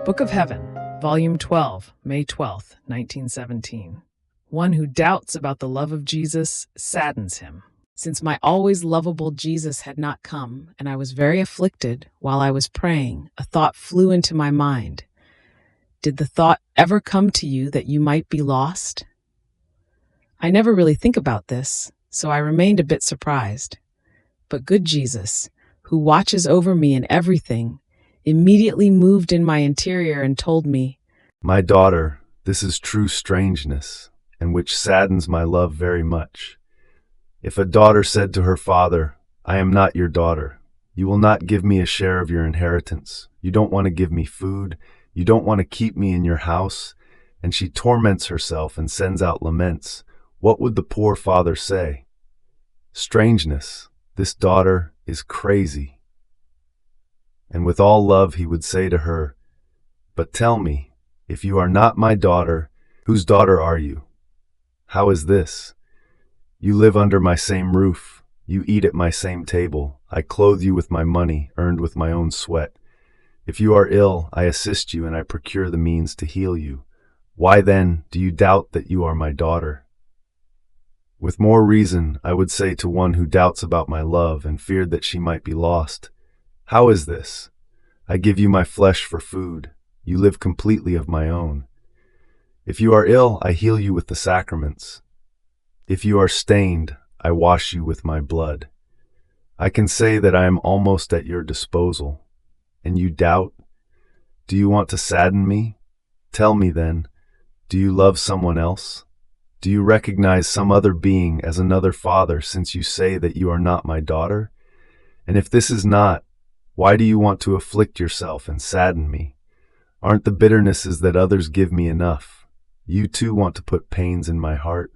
Book of Heaven, Volume 12, May 12th, 1917. One who doubts about the love of Jesus saddens him. Since my always lovable Jesus had not come, and I was very afflicted while I was praying, a thought flew into my mind. Did the thought ever come to you that you might be lost? I never really think about this, so I remained a bit surprised. But good Jesus, who watches over me in everything, immediately moved in my interior and told me, "My daughter, this is true strangeness, and which saddens my love very much. If a daughter said to her father, 'I am not your daughter. You will not give me a share of your inheritance. You don't want to give me food. You don't want to keep me in your house,' and she torments herself and sends out laments, what would the poor father say? Strangeness, this daughter is crazy. And with all love he would say to her, 'But tell me, if you are not my daughter, whose daughter are you? How is this? You live under my same roof. You eat at my same table. I clothe you with my money, earned with my own sweat. If you are ill, I assist you and I procure the means to heal you. Why then do you doubt that you are my daughter?' With more reason, I would say to one who doubts about my love and feared that she might be lost, 'How is this? I give you my flesh for food. You live completely of my own. If you are ill, I heal you with the sacraments. If you are stained, I wash you with my blood. I can say that I am almost at your disposal. And you doubt? Do you want to sadden me? Tell me then, do you love someone else? Do you recognize some other being as another father since you say that you are not my daughter? And if this is not, why do you want to afflict yourself and sadden me? Aren't the bitternesses that others give me enough? You too want to put pains in my heart.